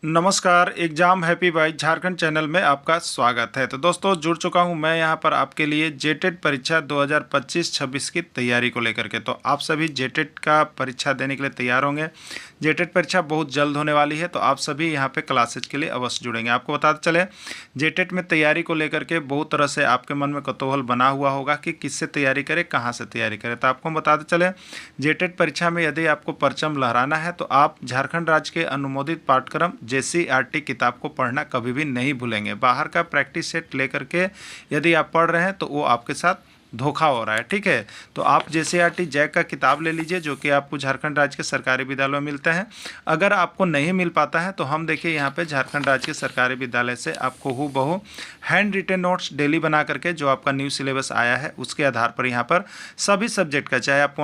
नमस्कार, exam happy by Jharkhand channel में आपका स्वागत है। तो दोस्तों जुड़ चुका हूं मैं यहां पर आपके लिए जेटेट परीक्षा 2025-26 की तैयारी को लेकर के। तो आप सभी जेटेट का परीक्षा देने के लिए तैयार होंगे। जेटेट परीक्षा बहुत जल्द होने वाली है, तो आप सभी यहां पे क्लासेज के लिए अवश्य जुड़ेंगे। आपको बताते चले, जेटेट में तैयारी को लेकर के बहुत तरह से आपके मन में कौतूहल बना हुआ होगा कि किससे तैयारी करें, कहाँ से तैयारी करें। तो आपको बताते चले, जेटेट परीक्षा में यदि आपको परचम लहराना है तो आप झारखंड राज्य के अनुमोदित पाठ्यक्रम JCERT किताब को पढ़ना कभी भी नहीं भूलेंगे। बाहर का प्रैक्टिस सेट लेकर के यदि आप पढ़ रहे हैं तो वो आपके साथ धोखा हो रहा है, ठीक है। तो आप JCERT जैक का किताब ले लीजिए, जो कि आपको झारखंड राज्य के सरकारी विद्यालयों में मिलते हैं। अगर आपको नहीं मिल पाता है तो हम देखिए यहाँ पे झारखंड राज्य के सरकारी विद्यालय से आपको हूबहू हैंड रिटेन नोट्स डेली बना करके जो आपका न्यू सिलेबस आया है उसके आधार पर यहाँ पर सभी सब्जेक्ट का, चाहे आप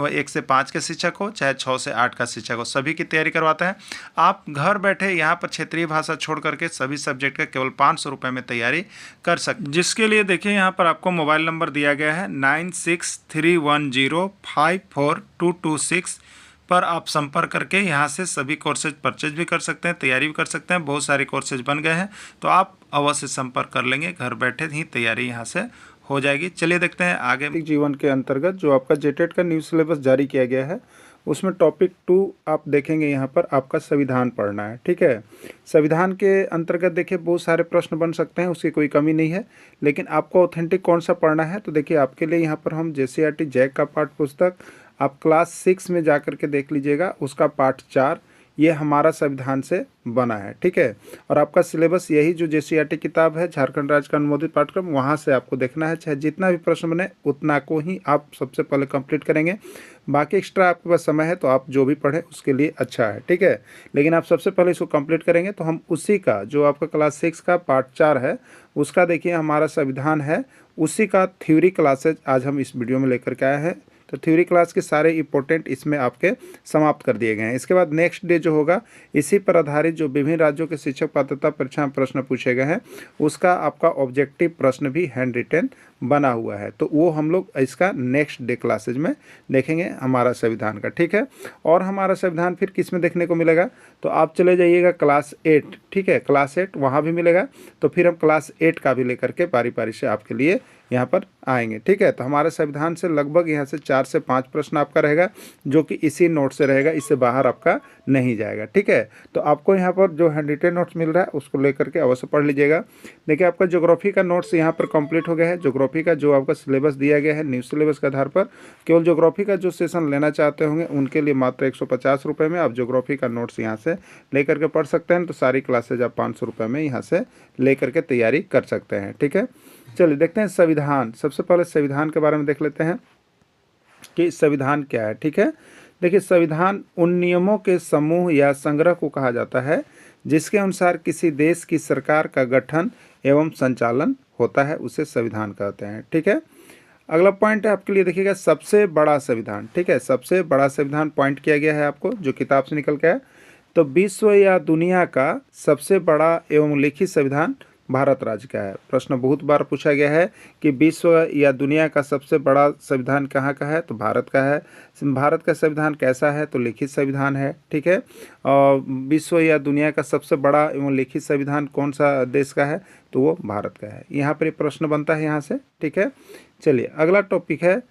1 से 5 के शिक्षक हो, चाहे 6 से 8 का शिक्षक हो, सभी की तैयारी करवाते हैं। आप घर बैठे यहाँ पर क्षेत्रीय भाषा छोड़ करके सभी सब्जेक्ट का केवल 500 रुपये में तैयारी कर सकते, जिसके लिए देखिए यहाँ पर आपको मोबाइल नंबर दिया गया है 9631054226 पर आप संपर्क करके यहाँ से सभी कोर्सेज परचेज भी कर सकते हैं, तैयारी भी कर सकते हैं। बहुत सारे कोर्सेज बन गए हैं, तो आप अवश्य संपर्क कर लेंगे, घर बैठे ही तैयारी यहाँ से हो जाएगी। चलिए देखते हैं आगे। जीवन के अंतर्गत जो आपका जेटेट का न्यू सिलेबस जारी किया गया है उसमें टॉपिक 2 आप देखेंगे। यहाँ पर आपका संविधान पढ़ना है, ठीक है। संविधान के अंतर्गत देखिए बहुत सारे प्रश्न बन सकते हैं, उसकी कोई कमी नहीं है, लेकिन आपको ऑथेंटिक कौन सा पढ़ना है तो देखिए आपके लिए यहाँ पर हम JCERT जैक का पाठ पुस्तक आप क्लास 6 में जा कर के देख लीजिएगा, उसका पाठ 4 ये हमारा संविधान से बना है, ठीक है। और आपका सिलेबस यही जो JCERT किताब है झारखंड राज्य का अनुमोदित पाठ्यक्रम, वहाँ से आपको देखना है। चाहे जितना भी प्रश्न बने उतना को ही आप सबसे पहले कंप्लीट करेंगे, बाकी एक्स्ट्रा आपके पास समय है तो आप जो भी पढ़ें उसके लिए अच्छा है, ठीक है। लेकिन आप सबसे पहले इसको कंप्लीट करेंगे तो हम उसी का जो आपका क्लास 6 का पार्ट 4 है उसका देखिए हमारा संविधान है, उसी का थ्योरी क्लासेज आज हम इस वीडियो में लेकर के आए हैं। तो थ्योरी क्लास के सारे इंपॉर्टेंट इसमें आपके समाप्त कर दिए गए हैं। इसके बाद नेक्स्ट डे जो होगा इसी पर आधारित जो विभिन्न राज्यों के शिक्षक पात्रता परीक्षा में प्रश्न पूछे गए हैं उसका आपका ऑब्जेक्टिव प्रश्न भी हैंड रिटेन बना हुआ है, तो वो हम लोग इसका नेक्स्ट डे क्लासेज में देखेंगे हमारा संविधान का, ठीक है। और हमारा संविधान फिर किस में देखने को मिलेगा तो आप चले जाइएगा क्लास 8, ठीक है, क्लास 8 वहाँ भी मिलेगा। तो फिर हम क्लास 8 का भी लेकर के पारी पारी से आपके लिए यहाँ पर आएंगे, ठीक है। तो हमारे संविधान से लगभग यहाँ से 4 से 5 प्रश्न आपका रहेगा, जो कि इसी नोट से रहेगा, इससे बाहर आपका नहीं जाएगा, ठीक है। तो आपको यहाँ पर जो हैंड रिटेन नोट्स मिल रहा है उसको लेकर के अवश्य पढ़ लीजिएगा। देखिए आपका ज्योग्राफी का नोट्स यहाँ पर कंप्लीट हो गया है। ज्योग्राफी का जो आपका सिलेबस दिया गया है न्यू सिलेबस के आधार पर, केवल ज्योग्राफी का जो सेशन लेना चाहते होंगे उनके लिए मात्र 150 रुपये में आप ज्योग्राफी का नोट्स यहाँ से लेकर के पढ़ सकते हैं। तो सारी क्लासेज आप 500 रुपये में यहाँ से लेकर के तैयारी कर सकते हैं, ठीक है। चलिए देखते हैं संविधान। सबसे पहले संविधान के बारे में देख लेते हैं कि संविधान क्या है, ठीक है। देखिए संविधान उन नियमों के समूह या संग्रह को कहा जाता है जिसके अनुसार किसी देश की सरकार का गठन एवं संचालन होता है, उसे संविधान कहते हैं, ठीक है। अगला पॉइंट है आपके लिए, देखिएगा सबसे बड़ा संविधान, ठीक है। सबसे बड़ा संविधान पॉइंट किया गया है आपको जो किताब से निकल के है। तो विश्व या दुनिया का सबसे बड़ा एवं लिखित संविधान भारत राज्य का है। प्रश्न बहुत बार पूछा गया है कि विश्व या दुनिया का सबसे बड़ा संविधान कहाँ का है तो भारत का है। भारत का संविधान कैसा है तो लिखित संविधान है, ठीक है। और विश्व या दुनिया का सबसे बड़ा एवं लिखित संविधान कौन सा देश का है तो वो भारत का है। यहाँ पर प्रश्न बनता है यहाँ से, ठीक है। चलिए अगला टॉपिक है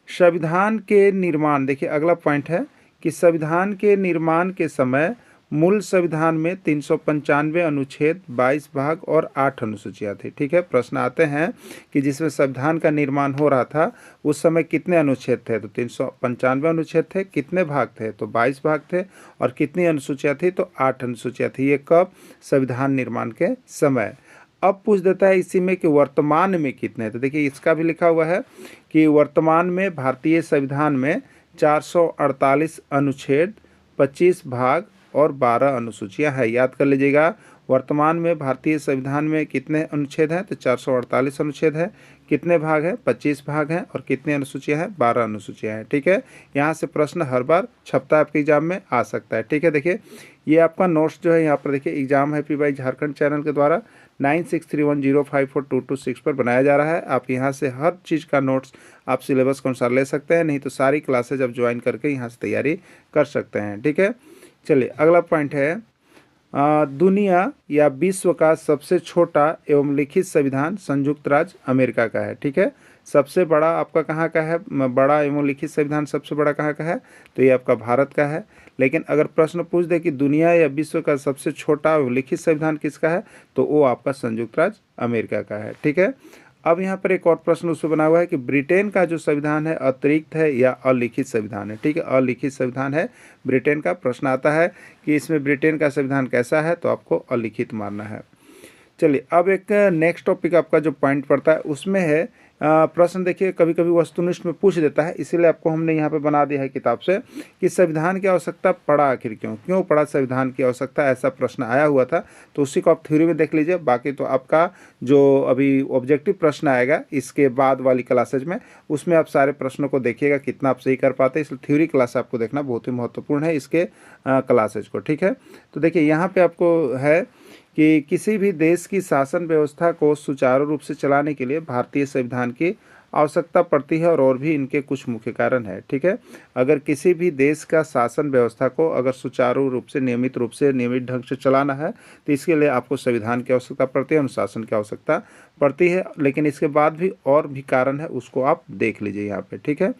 संविधान के निर्माण। देखिए अगला पॉइंट है कि संविधान के निर्माण के समय मूल संविधान में 395 अनुच्छेद, 22 भाग और 8 अनुसूचियाँ थी, ठीक है। प्रश्न आते हैं कि जिसमें संविधान का निर्माण हो रहा था उस समय कितने अनुच्छेद थे तो 395 अनुच्छेद थे, कितने भाग थे तो 22 भाग थे, और कितनी अनुसूचियाँ थी तो 8 अनुसूचियाँ थी। ये कब संविधान निर्माण के समय। अब पूछ देता है इसी में कि वर्तमान में कितने, तो देखिए इसका भी लिखा हुआ है कि वर्तमान में भारतीय संविधान में 448 अनुच्छेद, 25 भाग और 12 अनुसूचियां हैं। याद कर लीजिएगा वर्तमान में भारतीय संविधान में कितने अनुच्छेद हैं तो 448 अनुच्छेद है, कितने भाग हैं 25 भाग हैं, और कितनी अनुसूचियां हैं 12 अनुसूचियां हैं, ठीक है। यहाँ से प्रश्न हर बार छपता है आपके एग्जाम में आ सकता है, ठीक है। देखिए ये आपका नोट्स जो है यहाँ पर देखिए exam happy by Jharkhand channel के द्वारा 9631054226 पर बनाया जा रहा है। आप यहाँ से हर चीज़ का नोट्स आप सिलेबस के अनुसार ले सकते हैं, नहीं तो सारी क्लासेज आप ज्वाइन करके यहाँ से तैयारी कर सकते हैं, ठीक है। चलिए अगला पॉइंट है दुनिया या विश्व का सबसे छोटा एवं लिखित संविधान संयुक्त राज्य अमेरिका का है। ठीक है, सबसे बड़ा आपका कहाँ का है, बड़ा एवं लिखित संविधान सबसे बड़ा कहाँ का है, तो ये आपका भारत का है। लेकिन अगर प्रश्न पूछ दे कि दुनिया या विश्व का सबसे छोटा एवं लिखित संविधान किसका है, तो वो आपका संयुक्त राज्य अमेरिका का है। ठीक है, अब यहाँ पर एक और प्रश्न उसमें बना हुआ है कि ब्रिटेन का जो संविधान है अतिरिक्त है या अलिखित संविधान है। ठीक है, अलिखित संविधान है ब्रिटेन का। प्रश्न आता है कि इसमें ब्रिटेन का संविधान कैसा है, तो आपको अलिखित मानना है। चलिए, अब एक नेक्स्ट टॉपिक आपका जो पॉइंट पड़ता है उसमें है प्रश्न देखिए कभी कभी वस्तुनिष्ठ में पूछ देता है, इसीलिए आपको हमने यहाँ पे बना दिया है किताब से कि संविधान की आवश्यकता पड़ा आखिर क्यों पड़ा संविधान की आवश्यकता, ऐसा प्रश्न आया हुआ था। तो उसी को आप थ्योरी में देख लीजिए। बाकी तो आपका जो अभी ऑब्जेक्टिव प्रश्न आएगा इसके बाद वाली क्लासेज में, उसमें आप सारे प्रश्नों को देखिएगा कितना आप सही कर पाते हैं। इसलिए थ्योरी क्लास आपको देखना बहुत ही महत्वपूर्ण है इसके क्लासेज को। ठीक है, तो देखिए यहाँ पर आपको है कि किसी भी देश की शासन व्यवस्था को सुचारू रूप से चलाने के लिए भारतीय संविधान की आवश्यकता पड़ती है और भी इनके कुछ मुख्य कारण है। ठीक है, अगर किसी भी देश का शासन व्यवस्था को अगर सुचारू रूप से नियमित ढंग से चलाना है तो इसके लिए आपको संविधान की आवश्यकता पड़ती है, अनुशासन की आवश्यकता पड़ती है। लेकिन इसके बाद भी और भी कारण है, उसको आप देख लीजिए यहाँ पे। ठीक है,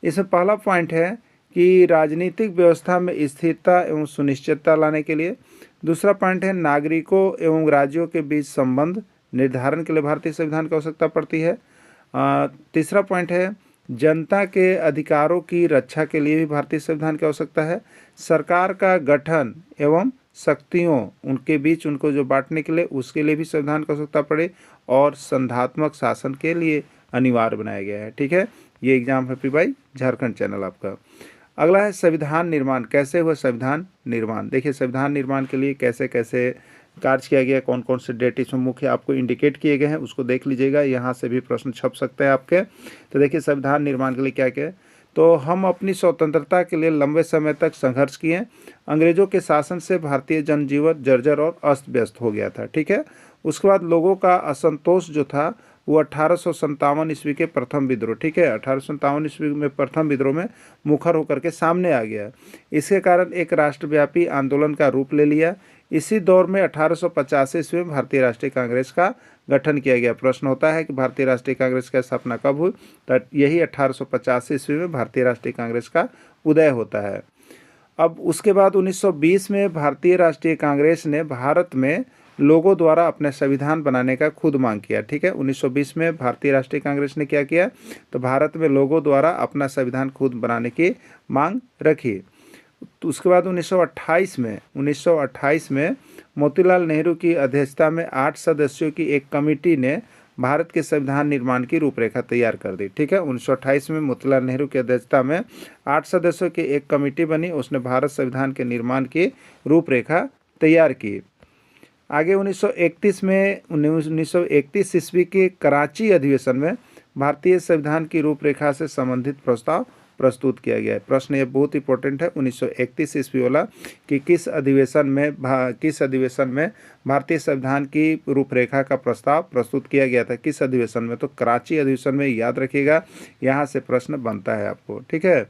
इसमें पहला पॉइंट है कि राजनीतिक व्यवस्था में स्थिरता एवं सुनिश्चितता लाने के लिए। दूसरा पॉइंट है नागरिकों एवं राज्यों के बीच संबंध निर्धारण के लिए भारतीय संविधान की आवश्यकता पड़ती है। तीसरा पॉइंट है जनता के अधिकारों की रक्षा के लिए भी भारतीय संविधान की आवश्यकता है। सरकार का गठन एवं शक्तियों उनके बीच उनको जो बांटने के लिए उसके लिए भी संविधान की आवश्यकता पड़े, और संधात्मक शासन के लिए अनिवार्य बनाया गया है। ठीक है, ये exam happy by Jharkhand channel आपका। अगला है संविधान निर्माण। कैसे हुआ संविधान निर्माण, देखिए संविधान निर्माण के लिए कैसे कैसे कार्य किया गया, कौन कौन से डेट इसमें मुख्य आपको इंडिकेट किए गए हैं, उसको देख लीजिएगा। यहाँ से भी प्रश्न छप सकते हैं आपके। तो देखिए संविधान निर्माण के लिए क्या क्या, तो हम अपनी स्वतंत्रता के लिए लंबे समय तक संघर्ष किए। अंग्रेजों के शासन से भारतीय जनजीवन जर्जर और अस्त व्यस्त हो गया था। ठीक है, उसके बाद लोगों का असंतोष जो था वो 1857 ईस्वी के प्रथम विद्रोह, ठीक है, 1857 ईस्वी में प्रथम विद्रोह में मुखर होकर के सामने आ गया। इसके कारण एक राष्ट्रव्यापी आंदोलन का रूप ले लिया। इसी दौर में 1850 ईस्वी में भारतीय राष्ट्रीय कांग्रेस का गठन किया गया। प्रश्न होता है कि भारतीय राष्ट्रीय कांग्रेस की स्थापना कब हुई, तो यही 1850 ईस्वी में भारतीय राष्ट्रीय कांग्रेस का उदय होता है। अब उसके बाद 1920 में भारतीय राष्ट्रीय कांग्रेस ने भारत में लोगों द्वारा अपने संविधान बनाने का खुद मांग किया। ठीक है, 1920 में भारतीय राष्ट्रीय कांग्रेस ने क्या किया, तो भारत में लोगों द्वारा अपना संविधान खुद बनाने की मांग रखी। तो उसके बाद 1928 में मोतीलाल नेहरू की अध्यक्षता में 8 सदस्यों की एक कमेटी ने भारत के संविधान निर्माण की रूपरेखा तैयार कर दी। ठीक है, 1928 में मोतीलाल नेहरू की अध्यक्षता में 8 सदस्यों की एक कमेटी बनी, उसने भारत संविधान के निर्माण की रूपरेखा तैयार की। आगे 1931 ईस्वी के कराची अधिवेशन में भारतीय संविधान की रूपरेखा से संबंधित प्रस्ताव प्रस्तुत किया गया है। प्रश्न ये बहुत इंपॉर्टेंट है 1931 ईस्वी वाला कि किस अधिवेशन में भारतीय संविधान की रूपरेखा का प्रस्ताव प्रस्तुत किया गया था, किस अधिवेशन में, तो कराची अधिवेशन में। याद रखिएगा, यहाँ से प्रश्न बनता है आपको। ठीक है,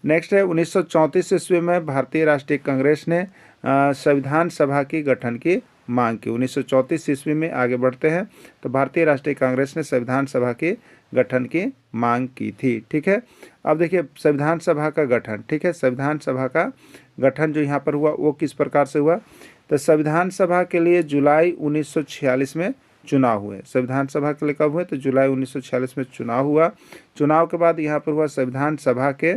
नेक्स्ट है 1934 ईस्वी में भारतीय राष्ट्रीय कांग्रेस ने संविधान सभा की गठन की मांग की। 1934 ईस्वी में आगे बढ़ते हैं, तो भारतीय राष्ट्रीय कांग्रेस ने संविधान सभा के गठन की मांग की थी। ठीक है, अब देखिए संविधान सभा का गठन। ठीक है, संविधान सभा का गठन जो यहाँ पर हुआ वो किस प्रकार से हुआ, तो संविधान सभा के लिए जुलाई 1946 में चुनाव हुए। संविधान सभा के लिए कब हुए, तो जुलाई 1946 में चुनाव हुआ। चुनाव के बाद यहाँ पर हुआ संविधान सभा के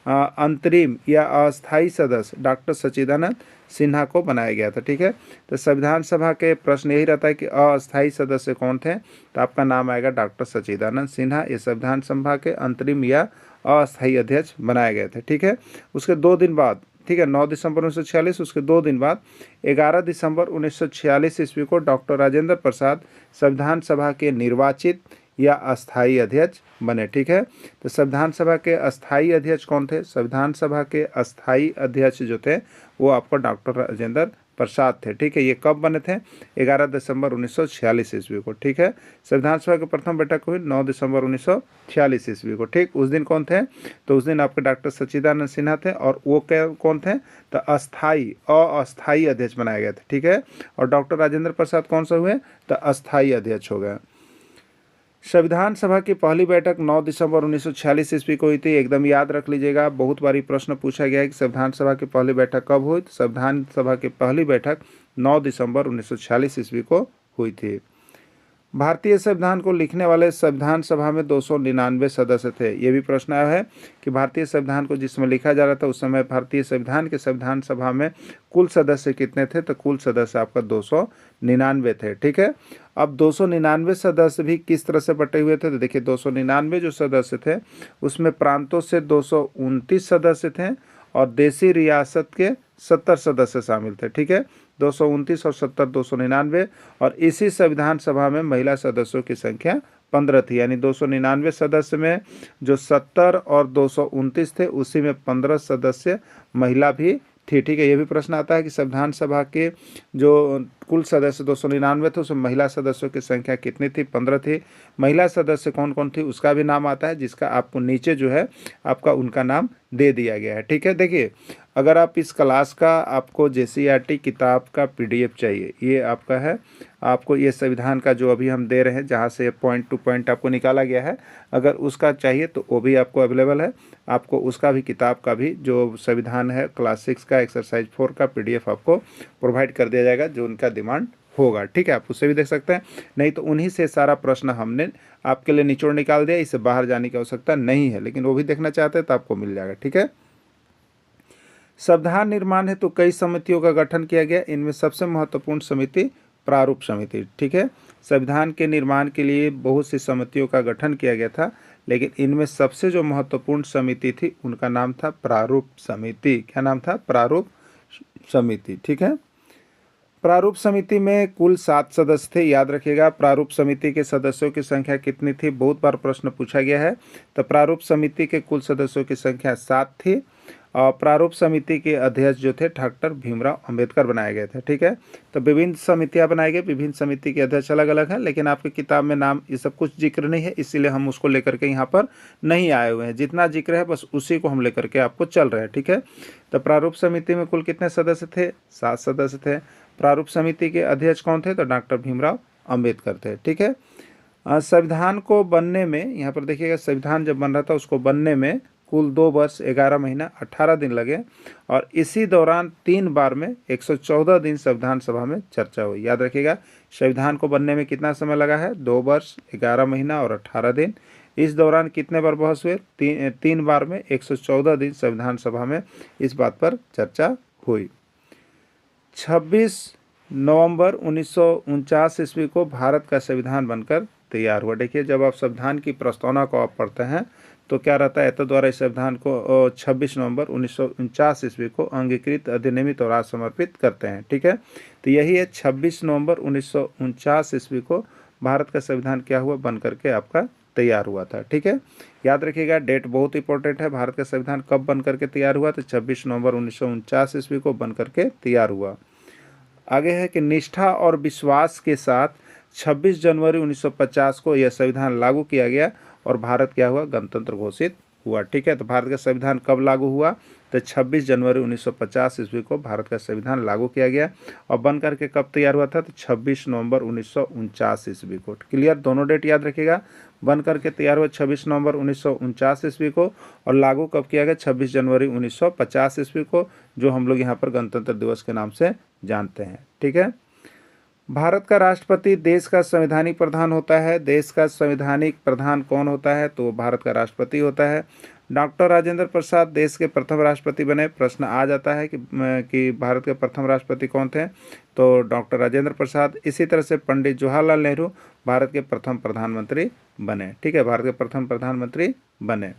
अंतरिम या अस्थायी सदस्य डॉक्टर सच्चिदानंद सिन्हा को बनाया गया था। ठीक है, तो संविधान सभा के प्रश्न यही रहता है कि अस्थायी सदस्य कौन थे, तो आपका नाम आएगा डॉक्टर सच्चिदानंद सिन्हा। ये संविधान सभा के अंतरिम या अस्थायी अध्यक्ष बनाए गए थे। ठीक है, उसके 2 दिन बाद, ठीक है, 9 दिसंबर 1946, उसके 2 दिन बाद 11 दिसंबर 1946 ईस्वी को डॉक्टर राजेंद्र प्रसाद संविधान सभा के निर्वाचित या अस्थायी अध्यक्ष बने। ठीक है, तो संविधान सभा के अस्थायी अध्यक्ष कौन थे, संविधान सभा के अस्थायी अध्यक्ष जो थे वो आपको डॉक्टर राजेंद्र प्रसाद थे। ठीक है, ये कब बने थे? 11 दिसंबर 1946 ईस्वी को। ठीक है, संविधान सभा की प्रथम बैठक हुई 9 दिसंबर 1946 ईस्वी को। ठीक, उस दिन कौन थे? तो उस दिन आपके डॉक्टर सच्चिदानंद सिन्हा थे, और वो क्या कौन थे? तो अस्थाई अध्यक्ष बनाए गए थे। ठीक है, और डॉक्टर राजेंद्र प्रसाद कौन सा हुए? तो अस्थाई अध्यक्ष हो गए। संविधान सभा की पहली बैठक 9 दिसंबर 1946 ईस्वी को हुई थी। एकदम याद रख लीजिएगा, बहुत बारी प्रश्न पूछा गया है कि संविधान सभा की पहली बैठक कब हुई? तो संविधान सभा की पहली बैठक 9 दिसंबर 1946 ईस्वी को हुई थी। भारतीय संविधान को लिखने वाले संविधान सभा में 299 सदस्य थे। ये भी प्रश्न आया है कि भारतीय संविधान को जिस समय लिखा जा रहा था उस समय भारतीय संविधान के संविधान सभा में कुल सदस्य कितने थे? तो कुल सदस्य आपका 299 थे। ठीक है, अब 299 सदस्य भी किस तरह से बटे हुए थे? तो देखिए, 299 जो सदस्य थे उसमें प्रांतों से 229 सदस्य थे, और देशी रियासत के 70 सदस्य शामिल थे। ठीक है, 229 और 70 299, और इसी संविधान सभा में महिला सदस्यों की संख्या 15 थी। यानी 299 सदस्य में जो 70 और 229 थे उसी में 15 सदस्य महिला भी थी। ठीक है, ये भी प्रश्न आता है कि संविधान सभा के जो कुल सदस्य 299 थे उसमें महिला सदस्यों की संख्या कितनी थी? 15 थी। महिला सदस्य कौन कौन थी उसका भी नाम आता है, जिसका आपको नीचे जो है आपका उनका नाम दे दिया गया है। ठीक है, देखिए, अगर आप इस क्लास का आपको JCERT किताब का PDF चाहिए, ये आपका है, आपको ये संविधान का जो अभी हम दे रहे हैं जहाँ से पॉइंट टू पॉइंट आपको निकाला गया है, अगर उसका चाहिए तो वो भी आपको अवेलेबल है। आपको उसका भी किताब का भी जो संविधान है क्लास 6 का एक्सरसाइज 4 का PDF आपको प्रोवाइड कर दिया जाएगा, जो उनका डिमांड होगा। ठीक है, आप उससे भी देख सकते हैं, नहीं तो उन्हीं से सारा प्रश्न हमने आपके लिए निचोड़ निकाल दिया, इससे बाहर जाने की आवश्यकता नहीं है, लेकिन वो भी देखना चाहते हैं तो आपको मिल जाएगा। ठीक है, संविधान निर्माण हेतु कई समितियों का गठन किया गया, इनमें सबसे महत्वपूर्ण समिति प्रारूप समिति। ठीक है, संविधान के निर्माण के लिए बहुत सी समितियों का गठन किया गया था, लेकिन इनमें सबसे जो महत्वपूर्ण समिति थी उनका नाम था प्रारूप समिति। क्या नाम था? प्रारूप समिति। ठीक है, प्रारूप समिति में कुल 7 सदस्य थे। याद रखिएगा, प्रारूप समिति के सदस्यों की संख्या कितनी थी? बहुत बार प्रश्न पूछा गया है। तो प्रारूप समिति के कुल सदस्यों की संख्या 7 थी, और प्रारूप समिति के अध्यक्ष जो थे डॉक्टर भीमराव अंबेडकर बनाए गए थे। ठीक है, तो विभिन्न समितियां बनाई गई, विभिन्न समिति के अध्यक्ष अलग अलग हैं, लेकिन आपकी किताब में नाम ये सब कुछ जिक्र नहीं है, इसीलिए हम उसको लेकर के यहाँ पर नहीं आए हुए हैं। जितना जिक्र है बस उसी को हम लेकर के आपको चल रहे हैं। ठीक है, तो प्रारूप समिति में कुल कितने सदस्य थे? 7 सदस्य थे। प्रारूप समिति के अध्यक्ष कौन थे? तो डॉक्टर भीमराव अंबेडकर थे। ठीक है, संविधान को बनने में, यहाँ पर देखिएगा, संविधान जब बन रहा था उसको बनने में कुल 2 वर्ष 11 महीना 18 दिन लगे, और इसी दौरान 3 बार में 114 दिन संविधान सभा में चर्चा हुई। याद रखिएगा, संविधान को बनने में कितना समय लगा है? 2 वर्ष 11 महीना और 18 दिन। इस दौरान कितने बार बहस हुए? 3 बार में 114 दिन संविधान सभा में इस बात पर चर्चा हुई। 26 नवंबर 1949 ईस्वी को भारत का संविधान बनकर तैयार हुआ। देखिए, जब आप संविधान की प्रस्तावना को आप पढ़ते हैं तो क्या रहता है? तो द्वारा इस संविधान को 26 नवंबर 1949 ईस्वी को अंगीकृत, अधिनियमित और आज समर्पित करते हैं। ठीक है, तो यही है 26 नवंबर 1949 ईस्वी को भारत का संविधान क्या हुआ? बन करके आपका तैयार हुआ था। ठीक है, याद रखिएगा, डेट बहुत इंपॉर्टेंट है। भारत का संविधान कब बन करके तैयार हुआ? तो 26 नवंबर 1949 ईस्वी को बन करके तैयार हुआ। आगे है कि निष्ठा और विश्वास के साथ 26 जनवरी 1950 को यह संविधान लागू किया गया और भारत क्या हुआ? गणतंत्र घोषित हुआ। ठीक है, तो भारत का संविधान कब लागू हुआ? तो 26 जनवरी 1950 ईस्वी को भारत का संविधान लागू किया गया, और बन करके कब तैयार हुआ था? तो 26 नवंबर 1949 ईस्वी को। क्लियर, दोनों डेट याद रखिएगा। बन करके तैयार हुआ 26 नवंबर 1949 ईस्वी को, और लागू कब किया गया? 26 जनवरी 1950 ईस्वी को, जो हम लोग यहाँ पर गणतंत्र दिवस के नाम से जानते हैं। ठीक है, भारत का राष्ट्रपति देश का संवैधानिक प्रधान होता है। देश का संवैधानिक प्रधान कौन होता है? तो भारत का राष्ट्रपति होता है। डॉक्टर राजेंद्र प्रसाद देश के प्रथम राष्ट्रपति बने। प्रश्न आ जाता है कि भारत के प्रथम राष्ट्रपति कौन थे? तो डॉक्टर राजेंद्र प्रसाद। इसी तरह से पंडित जवाहरलाल नेहरू भारत के प्रथम प्रधानमंत्री बने। ठीक है, भारत के प्रथम प्रधानमंत्री बने।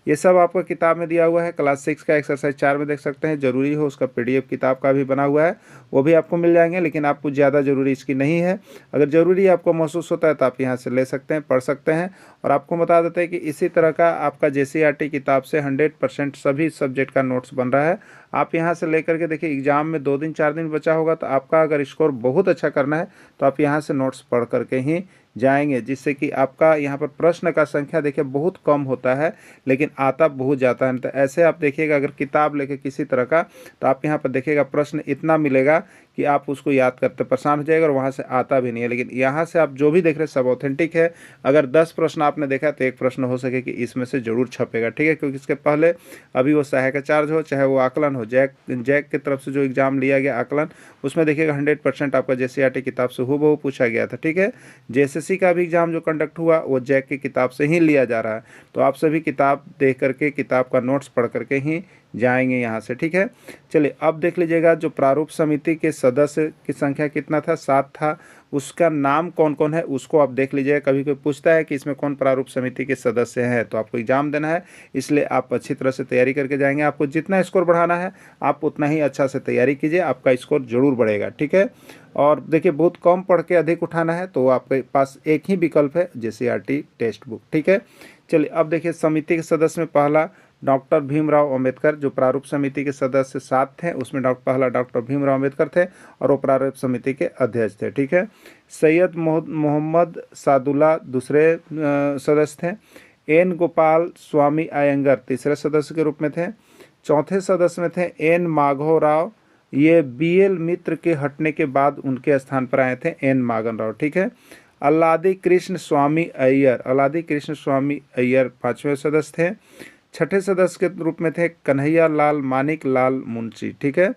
ये सब आपको किताब में दिया हुआ है, क्लास 6 का एक्सरसाइज 4 में देख सकते हैं। जरूरी हो उसका PDF किताब का भी बना हुआ है, वो भी आपको मिल जाएंगे, लेकिन आपको ज़्यादा ज़रूरी इसकी नहीं है। अगर ज़रूरी आपको महसूस होता है तो आप यहाँ से ले सकते हैं, पढ़ सकते हैं। और आपको बता देते हैं कि इसी तरह का आपका JCERT किताब से 100% सभी सब्जेक्ट का नोट्स बन रहा है। आप यहाँ से लेकर के देखिए एग्ज़ाम में 2 दिन 4 दिन बचा होगा, तो आपका अगर स्कोर बहुत अच्छा करना है तो आप यहाँ से नोट्स पढ़ करके ही जाएंगे, जिससे कि आपका यहाँ पर प्रश्न का संख्या देखिए बहुत कम होता है लेकिन आता बहुत जाता है। तो ऐसे आप देखिएगा अगर किताब लेके किसी तरह का, तो आप यहाँ पर देखिएगा प्रश्न इतना मिलेगा कि आप उसको याद करते परेशान हो जाएगा और वहाँ से आता भी नहीं है। लेकिन यहाँ से आप जो भी देख रहे हैं सब ऑथेंटिक है। अगर 10 प्रश्न आपने देखा तो एक प्रश्न हो सके कि इसमें से जरूर छपेगा, ठीक है, क्योंकि इसके पहले अभी वो सहायक चार्ज हो चाहे वो आकलन हो, जैक की तरफ से जो एग्जाम लिया गया आकलन, उसमें देखिएगा 100% आपका JCRT किताब से हूबहू पूछा गया था, ठीक है। JSSC का भी एग्जाम जो कंडक्ट हुआ वो जैक की किताब से ही लिया जा रहा है। तो आप सभी किताब देख करके, किताब का नोट्स पढ़ करके ही जाएंगे यहाँ से, ठीक है। चलिए अब देख लीजिएगा जो प्रारूप समिति के सदस्य की संख्या कितना था, 7 था। उसका नाम कौन कौन है उसको आप देख लीजिएगा। कभी कोई पूछता है कि इसमें कौन प्रारूप समिति के सदस्य हैं, तो आपको एग्जाम देना है, इसलिए आप अच्छी तरह से तैयारी करके जाएंगे। आपको जितना स्कोर बढ़ाना है आप उतना ही अच्छा से तैयारी कीजिए, आपका स्कोर जरूर बढ़ेगा, ठीक है। और देखिए बहुत कम पढ़ के अधिक उठाना है तो आपके पास एक ही विकल्प है, JCRT टेक्स्ट बुक, ठीक है। चलिए अब देखिए समिति के सदस्य में पहला डॉक्टर भीमराव अंबेडकर, जो प्रारूप समिति के सदस्य 7 थे उसमें पहला डॉक्टर भीमराव अंबेडकर थे और वो प्रारूप समिति के अध्यक्ष थे, ठीक है। सैयद मोहम्मद सादुल्ला दूसरे सदस्य थे। एन गोपाल स्वामी अयंगर तीसरे सदस्य के रूप में थे। चौथे सदस्य में थे एन माधव राव, ये BL मित्र के हटने के बाद उनके स्थान पर आए थे एन मागन राव, ठीक है। अल्लादी कृष्ण स्वामी अय्यर 5वें सदस्य थे। छठे सदस्य के रूप में थे कन्हैया लाल मानिक लाल मुंशी, ठीक है।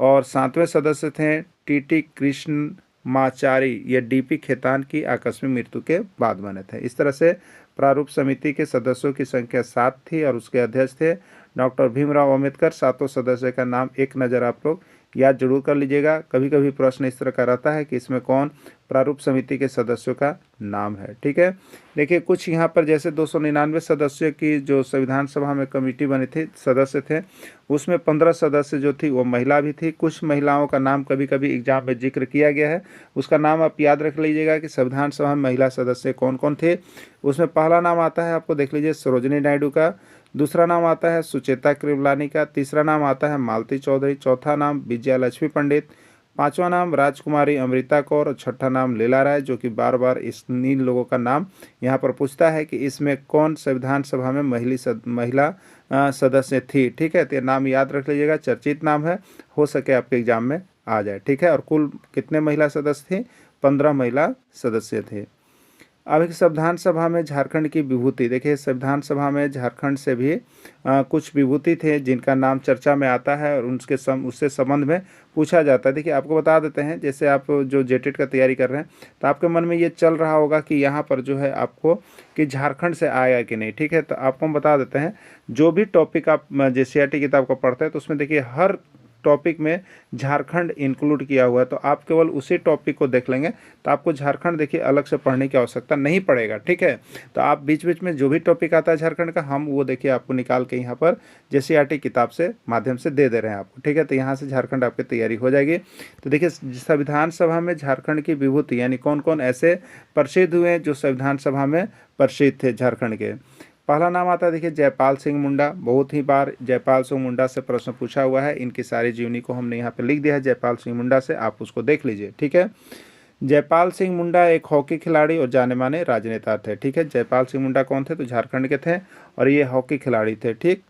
और 7वें सदस्य थे TT कृष्ण माचारी, ये DP खेतान की आकस्मिक मृत्यु के बाद बने थे। इस तरह से प्रारूप समिति के सदस्यों की संख्या 7 थी और उसके अध्यक्ष थे डॉक्टर भीमराव अंबेडकर। 7 सदस्य का नाम एक नज़र आप लोग याद जरूर कर लीजिएगा। कभी कभी प्रश्न इस तरह का रहता है कि इसमें कौन प्रारूप समिति के सदस्यों का नाम है, ठीक है। देखिए कुछ यहाँ पर जैसे 299 सदस्यों की जो संविधान सभा में कमेटी बनी थी, सदस्य थे, उसमें 15 सदस्य जो थी वो महिला भी थी। कुछ महिलाओं का नाम कभी कभी एग्जाम में जिक्र किया गया है, उसका नाम आप याद रख लीजिएगा कि संविधान सभा में महिला सदस्य कौन कौन थे। उसमें पहला नाम आता है, आपको देख लीजिए, सरोजिनी नायडू का। दूसरा नाम आता है सुचेता कृपलानी का। तीसरा नाम आता है मालती चौधरी। चौथा नाम विजया लक्ष्मी पंडित। पांचवा नाम राजकुमारी अमृता कौर। और छठा नाम लीला राय, जो कि बार बार इन लोगों का नाम यहाँ पर पूछता है कि इसमें कौन संविधान सभा में महिला सदस्य थी, ठीक है। तो ये नाम याद रख लीजिएगा, चर्चित नाम है, हो सके आपके एग्जाम में आ जाए, ठीक है। और कुल कितने महिला सदस्य थे? 15 महिला सदस्य थे। अब एक संविधान सभा में झारखंड की विभूति, देखिए संविधान सभा में झारखंड से भी कुछ विभूति थे जिनका नाम चर्चा में आता है और उससे संबंध में पूछा जाता है। देखिए आपको बता देते हैं, जैसे आप जो JTET का तैयारी कर रहे हैं तो आपके मन में ये चल रहा होगा कि यहाँ पर जो है आपको कि झारखंड से आएगा कि नहीं, ठीक है। तो आपको हम बता देते हैं, जो भी टॉपिक आप JCRT किताब को पढ़ते हैं तो उसमें देखिए हर टॉपिक में झारखंड इंक्लूड किया हुआ है। तो आप केवल उसी टॉपिक को देख लेंगे तो आपको झारखंड देखिए अलग से पढ़ने की आवश्यकता नहीं पड़ेगा, ठीक है। तो आप बीच बीच में जो भी टॉपिक आता है झारखंड का, हम वो देखिए आपको निकाल के यहाँ पर JCRT किताब से माध्यम से दे रहे हैं आपको, ठीक है। तो यहाँ से झारखंड आपकी तैयारी हो जाएगी। तो देखिए संविधान सभा में झारखंड की विभूति यानी कौन कौन ऐसे प्रसिद्ध हुए जो संविधान सभा में प्रसिद्ध थे झारखंड के। पहला नाम आता है देखिए जयपाल सिंह मुंडा। बहुत ही बार जयपाल सिंह मुंडा से प्रश्न पूछा हुआ है, इनकी सारी जीवनी को हमने यहाँ पे लिख दिया है जयपाल सिंह मुंडा से, आप उसको देख लीजिए, ठीक है। जयपाल सिंह मुंडा एक हॉकी खिलाड़ी और जाने माने राजनेता थे, ठीक है। जयपाल सिंह मुंडा कौन थे? तो झारखंड के थे और ये हॉकी खिलाड़ी थे, ठीक।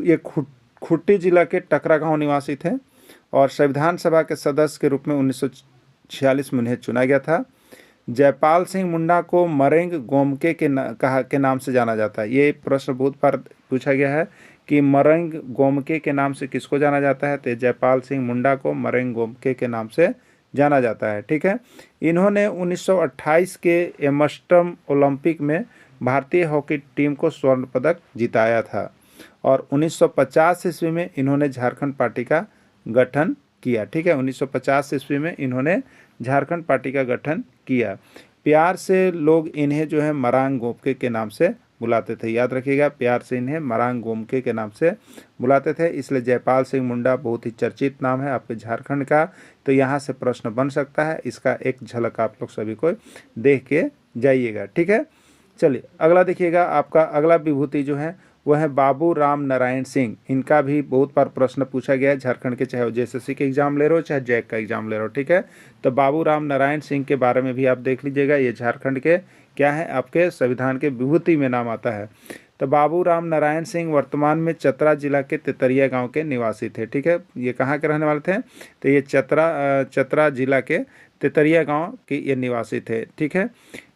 ये खूंटी जिला के टकरा गाँव निवासी थे और संविधान सभा के सदस्य के रूप में 1946 में उन्हें चुना गया था। जयपाल सिंह मुंडा को मरेंग गोमके के नाम से जाना जाता है। ये प्रश्न बहुत बार पूछा गया है कि मरेंग गोमके के नाम से किसको जाना जाता है? तो जयपाल सिंह मुंडा को मरेंग गोमके के नाम से जाना जाता है, ठीक है। इन्होंने 1928 के एम्स्टर्डम ओलंपिक में भारतीय हॉकी टीम को स्वर्ण पदक जिताया था और 1950 ईस्वी में इन्होंने झारखंड पार्टी का गठन किया, ठीक है। 1950 ईस्वी में इन्होंने झारखंड पार्टी का गठन किया। प्यार से लोग इन्हें जो है मरांग गोमके के नाम से बुलाते थे, याद रखिएगा, प्यार से इन्हें मरांग गोमके के नाम से बुलाते थे, इसलिए जयपाल सिंह मुंडा बहुत ही चर्चित नाम है आपके झारखंड का। तो यहाँ से प्रश्न बन सकता है, इसका एक झलक आप लोग सभी को देख के जाइएगा, ठीक है। चलिए अगला देखिएगा, आपका अगला विभूति जो है वो है बाबू राम नारायण सिंह। इनका भी बहुत बार प्रश्न पूछा गया है झारखंड के, चाहे वो JSSC के एग्जाम ले रहे हो चाहे जैक का एग्जाम ले रहे हो, ठीक है। तो बाबू राम नारायण सिंह के बारे में भी आप देख लीजिएगा, ये झारखंड के क्या है, आपके संविधान के विभूति में नाम आता है। तो बाबू राम नारायण सिंह वर्तमान में चतरा जिला के तेतरिया गांव के निवासी थे, ठीक है। ये कहाँ के रहने वाले थे, तो ये चतरा जिला के तेतरिया गांव के ये निवासी थे, ठीक है।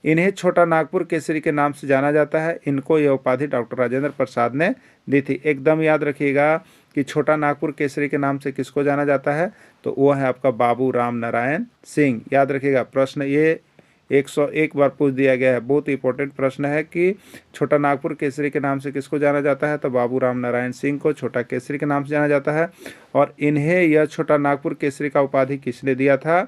इन्हें छोटा नागपुर केसरी के नाम से जाना जाता है। इनको यह उपाधि डॉक्टर राजेंद्र प्रसाद ने दी थी। एकदम याद रखिएगा कि छोटा नागपुर केसरी के नाम से किसको जाना जाता है, तो वो है आपका बाबू राम नारायण सिंह। याद रखिएगा, प्रश्न ये 101 बार पूछ दिया गया है, बहुत इंपॉर्टेंट प्रश्न है कि छोटा नागपुर केसरी के नाम से किसको जाना जाता है, तो बाबू राम नारायण सिंह को छोटा केसरी के नाम से जाना जाता है। और इन्हें यह छोटा नागपुर केसरी का उपाधि किसने दिया था,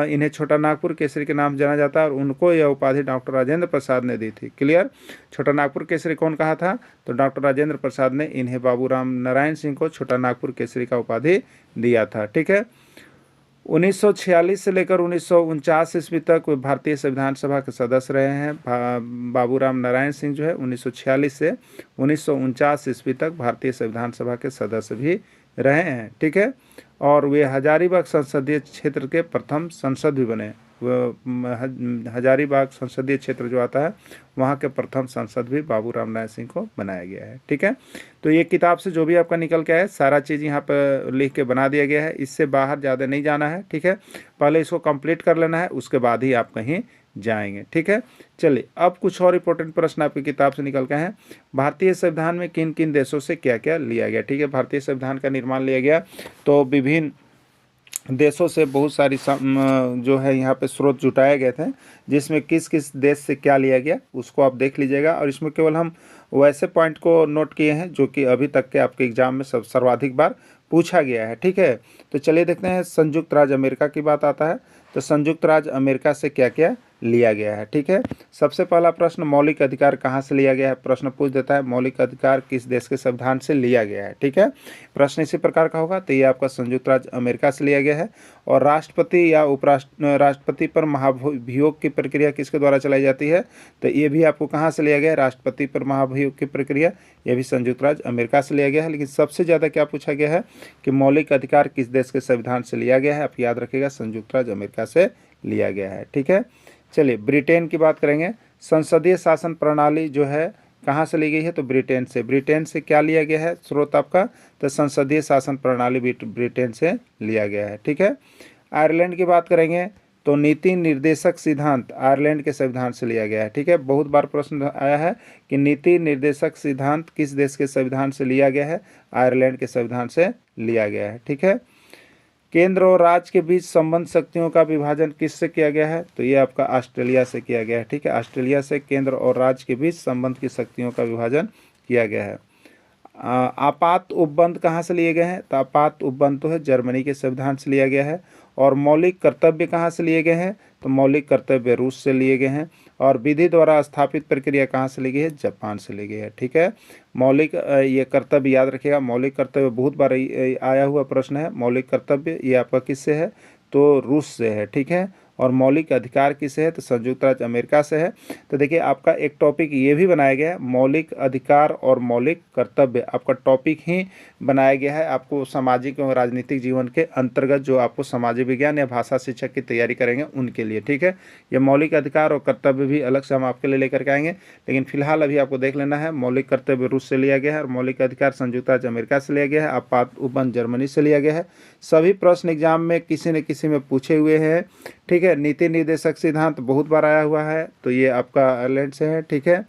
इन्हें छोटा नागपुर केसरी के नाम से जाना जाता है और उनको यह उपाधि डॉक्टर राजेंद्र प्रसाद ने दी थी। क्लियर, छोटा नागपुर केसरी कौन कहा था, तो डॉक्टर राजेंद्र प्रसाद ने इन्हें बाबू राम नारायण सिंह को छोटा नागपुर केसरी का उपाधि दिया था, ठीक है। 1946 से लेकर 1949 ईस्वी तक वे भारतीय संविधान सभा के सदस्य रहे हैं। बाबू राम नारायण सिंह जो है 1946 से 1949 ईस्वी तक भारतीय संविधान सभा के सदस्य भी रहे हैं, ठीक है। और वे हजारीबाग संसदीय क्षेत्र के प्रथम सांसद भी बने। हजारीबाग संसदीय क्षेत्र जो आता है वहाँ के प्रथम सांसद भी बाबू राम नारायण सिंह को बनाया गया है, ठीक है। तो ये किताब से जो भी आपका निकल के आए सारा चीज़ यहाँ पर लिख के बना दिया गया है, इससे बाहर ज़्यादा नहीं जाना है, ठीक है। पहले इसको कंप्लीट कर लेना है, उसके बाद ही आप कहीं जाएंगे, ठीक है। चलिए अब कुछ और इंपॉर्टेंट प्रश्न आपकी किताब से निकल के हैं। भारतीय संविधान में किन किन देशों से क्या क्या लिया गया, ठीक है। भारतीय संविधान का निर्माण लिया गया तो विभिन्न देशों से बहुत सारी जो है यहाँ पे स्रोत जुटाए गए थे, जिसमें किस किस देश से क्या लिया गया उसको आप देख लीजिएगा। और इसमें केवल हम वैसे पॉइंट को नोट किए हैं जो कि अभी तक के आपके एग्जाम में सर्वाधिक बार पूछा गया है, ठीक है। तो चलिए देखते हैं, संयुक्त राज्य अमेरिका की बात आता है तो संयुक्त राज्य अमेरिका से क्या क्या लिया गया है, ठीक है। सबसे पहला प्रश्न, मौलिक अधिकार कहाँ से लिया गया है, प्रश्न पूछ देता है मौलिक अधिकार किस देश के संविधान से लिया गया है, ठीक है। प्रश्न इसी प्रकार का होगा, तो ये आपका संयुक्त राज्य अमेरिका से लिया गया है। और राष्ट्रपति या राष्ट्रपति पर महाभियोग की प्रक्रिया किसके द्वारा चलाई जाती है, तो ये भी आपको कहाँ से लिया गया है, राष्ट्रपति पर महाभियोग की प्रक्रिया, यह भी संयुक्त राज्य अमेरिका से लिया गया है। लेकिन सबसे ज़्यादा क्या पूछा गया है कि मौलिक अधिकार किस देश के संविधान से लिया गया है, आप याद रखिएगा संयुक्त राज्य अमेरिका से लिया गया है, ठीक है। चलिए ब्रिटेन की बात करेंगे। संसदीय शासन प्रणाली जो है कहाँ से ली गई है, तो ब्रिटेन से। ब्रिटेन से क्या लिया गया है स्रोत आपका, तो संसदीय शासन प्रणाली ब्रिटेन से लिया गया है, ठीक है। आयरलैंड की बात करेंगे तो नीति निर्देशक सिद्धांत आयरलैंड के संविधान से लिया गया है, ठीक है। बहुत बार प्रश्न आया है कि नीति निर्देशक सिद्धांत किस देश के संविधान से लिया गया है, आयरलैंड के संविधान से लिया गया है, ठीक है। केंद्र और राज्य के बीच संबंध शक्तियों का विभाजन किससे किया गया है, तो ये आपका ऑस्ट्रेलिया से किया गया है, ठीक है। ऑस्ट्रेलिया से केंद्र और राज्य के बीच संबंध की शक्तियों का विभाजन किया गया है। आपात उपबंध कहाँ से लिए गए हैं, तो आपात उपबंध तो है जर्मनी के संविधान से लिया गया है। और मौलिक कर्तव्य कहाँ से लिए गए हैं, तो मौलिक कर्तव्य रूस से लिए गए हैं। और विधि द्वारा स्थापित प्रक्रिया कहाँ से ली गई है, जापान से ली गई है, ठीक है। मौलिक ये कर्तव्य याद रखिएगा, मौलिक कर्तव्य बहुत बार आया हुआ प्रश्न है। मौलिक कर्तव्य ये आपका किससे है, तो रूस से है, ठीक है। और मौलिक अधिकार किससे है, तो संयुक्त राज्य अमेरिका से है। तो देखिए आपका एक टॉपिक ये भी बनाया गया है, मौलिक अधिकार और मौलिक कर्तव्य आपका टॉपिक ही बनाया गया है आपको सामाजिक और राजनीतिक जीवन के अंतर्गत, जो आपको सामाजिक विज्ञान या भाषा शिक्षक की तैयारी करेंगे उनके लिए, ठीक है। ये मौलिक अधिकार और कर्तव्य भी अलग से हम आपके लिए लेकर के आएंगे, लेकिन फिलहाल अभी आपको देख लेना है मौलिक कर्तव्य रूस से लिया गया है और मौलिक अधिकार संयुक्त राज्य अमेरिका से लिया गया है, आपात उपबंध जर्मनी से लिया गया है। सभी प्रश्न एग्जाम में किसी न किसी में पूछे हुए हैं, ठीक है। नीति निर्देशक सिद्धांत बहुत बार आया हुआ है, तो ये आपका आयरलैंड से है, ठीक है।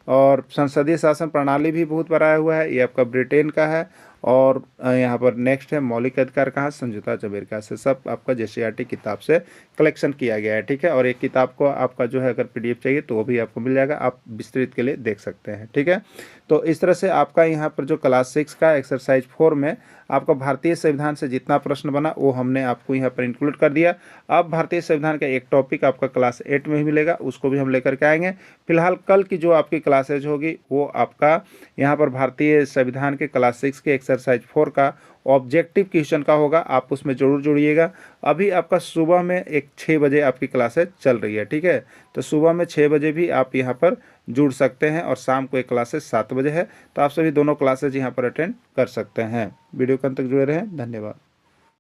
और संसदीय शासन प्रणाली भी बहुत बार आया हुआ है, ये आपका ब्रिटेन का है। और यहाँ पर नेक्स्ट है मौलिक अधिकार कहाँ, संयुक्त राज्य अमेरिका से। सब आपका JCERT किताब से कलेक्शन किया गया है, ठीक है। और एक किताब को आपका जो है अगर PDF चाहिए तो वो भी आपको मिल जाएगा, आप विस्तृत के लिए देख सकते हैं, ठीक है। तो इस तरह से आपका यहाँ पर जो क्लास 6 का एक्सरसाइज 4 में आपका भारतीय संविधान से जितना प्रश्न बना वो हमने आपको यहाँ पर इंक्लूड कर दिया। अब भारतीय संविधान का एक टॉपिक आपका क्लास 8 में ही मिलेगा, उसको भी हम लेकर के आएंगे। फिलहाल कल की जो आपकी क्लासेज होगी वो आपका यहाँ पर भारतीय संविधान के क्लास 6 के एक्सरसाइज 4 का ऑब्जेक्टिव क्वेश्चन का होगा, आप उसमें ज़रूर जुड़िएगा। अभी आपका सुबह में एक 6 बजे आपकी क्लासेज चल रही है, ठीक है। तो सुबह में 6 बजे भी आप यहाँ पर जुड़ सकते हैं और शाम को एक क्लासेज 7 बजे है। तो आप सभी दोनों क्लासेज यहाँ पर अटेंड कर सकते हैं। वीडियो के अंत तक जुड़े रहें, धन्यवाद।